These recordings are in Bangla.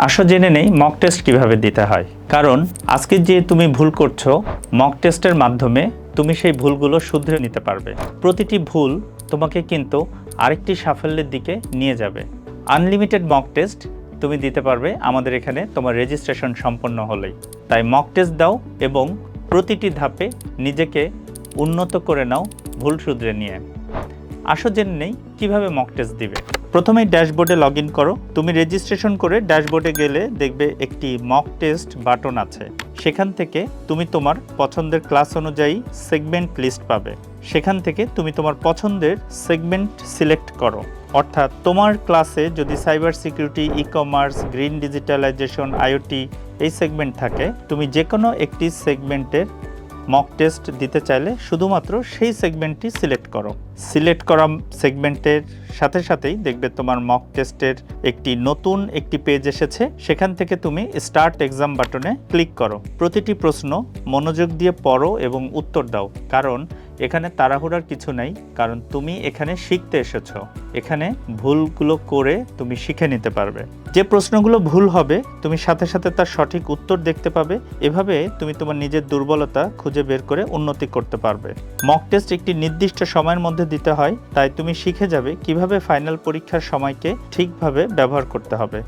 আসো জেনে নেই মক টেস্ট কিভাবে দিতে হয়। কারণ আজকে যে তুমি ভুল করছো, মক টেস্টের মাধ্যমে তুমি সেই ভুলগুলো শুধরে নিতে পারবে। প্রতিটি ভুল তোমাকে কিন্তু আরেকটি সাফল্যের দিকে নিয়ে যাবে। আনলিমিটেড মক টেস্ট তুমি দিতে পারবে আমাদের এখানে তোমার রেজিস্ট্রেশন সম্পন্ন হলেই। তাই মক টেস্ট দাও এবং প্রতিটি ধাপে নিজেকে উন্নত করে নাও ভুল শুধরে নিয়ে। আসো জেনে নেই কীভাবে মক টেস্ট দিবে। প্রথমেই ড্যাশবোর্ডে লগ ইন করো। তুমি রেজিস্ট্রেশন করে ড্যাশবোর্ডে গেলে দেখবে একটি মক টেস্ট বাটন আছে। সেখান থেকে তুমি তোমার পছন্দের ক্লাস অনুযায়ী সেগমেন্ট লিস্ট পাবে। সেখান থেকে তুমি তোমার পছন্দের সেগমেন্ট সিলেক্ট করো। অর্থাৎ তোমার ক্লাসে যদি cyber security, e commerce, green digitalization, IoT এই সেগমেন্ট থাকে, তুমি যে কোনো একটি সেগমেন্টের মক টেস্ট দিতে চাইলে শুধুমাত্র সেই সেগমেন্টটি সিলেক্ট করো। সিলেক্ট করা সেগমেন্টের সাথে সাথেই দেখবে তোমার মক টেস্টের নতুন একটি পেজ এসেছে। সেখান থেকে তুমি স্টার্ট এক্সাম বাটনে ক্লিক করো। প্রতিটি প্রশ্ন মনোযোগ দিয়ে পড়ো এবং উত্তর দাও। কারণ এখানে তাড়াহুড়ার কিছু নাই, কারণ তুমি এখানে শিখতে এসেছো। এখানে ভুলগুলো করে তুমি শিখে নিতে পারবে। যে প্রশ্নগুলো ভুল হবে তুমি সাথে সাথে তার সঠিক উত্তর দেখতে পাবে। এভাবে তুমি তোমার নিজের দুর্বলতা খুঁজে বের করে উন্নতি করতে পারবে। মক টেস্ট একটি নির্দিষ্ট সময়ের মধ্যে দিতে হয়, তাই তুমি শিখে যাবে কিভাবে ফাইনাল পরীক্ষার সময়কে ঠিকভাবে ব্যবহার করতে হবে।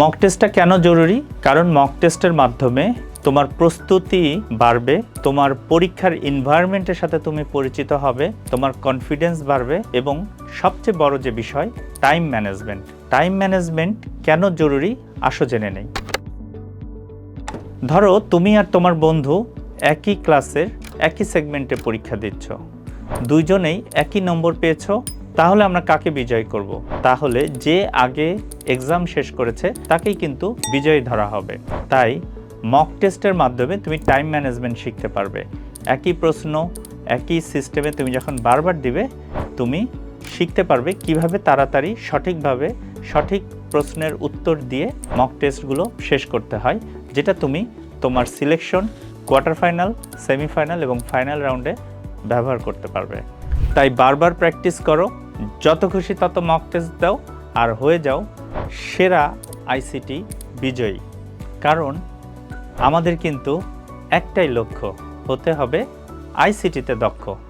মক টেস্টটা কেন জরুরি? কারণ মক টেস্টের মাধ্যমে তোমার প্রস্তুতি বাড়বে, তোমার পরীক্ষার এনভায়রনমেন্টের সাথে তুমি পরিচিত হবে, তোমার কনফিডেন্স বাড়বে এবং সবচেয়ে বড় যে বিষয় টাইম ম্যানেজমেন্ট। টাইম ম্যানেজমেন্ট কেন জরুরি আসো জেনে নেই। ধরো তুমি আর তোমার বন্ধু একই ক্লাসের একই সেগমেন্টে পরীক্ষা দিচ্ছ, দুইজনেই একই নম্বর পেয়েছো। তাহলে আমরা কাকে বিজয় করব? তাহলে যে আগে এক্সাম শেষ করেছে তাকেই কিন্তু বিজয়ী ধরা হবে। তাই মক টেস্টের মাধ্যমে তুমি টাইম ম্যানেজমেন্ট শিখতে পারবে। একই প্রশ্ন একই সিস্টেমে তুমি যখন বারবার দিবে, তুমি শিখতে পারবে কিভাবে তাড়াতাড়ি সঠিকভাবে সঠিক প্রশ্নের উত্তর দিয়ে মক টেস্টগুলো শেষ করতে হয়, যেটা তুমি তোমার সিলেকশন, কোয়ার্টার ফাইনাল, সেমিফাইনাল এবং ফাইনাল রাউন্ডে ব্যবহার করতে পারবে। তাই বারবার প্র্যাকটিস করো, যত খুশি তত মক টেস্ট দাও আর হয়ে যাও সেরা আইসিটি বিজয়ী। কারণ আমাদের কিন্তু একটাই লক্ষ্য, হতে হবে আইসিটিতে দক্ষ।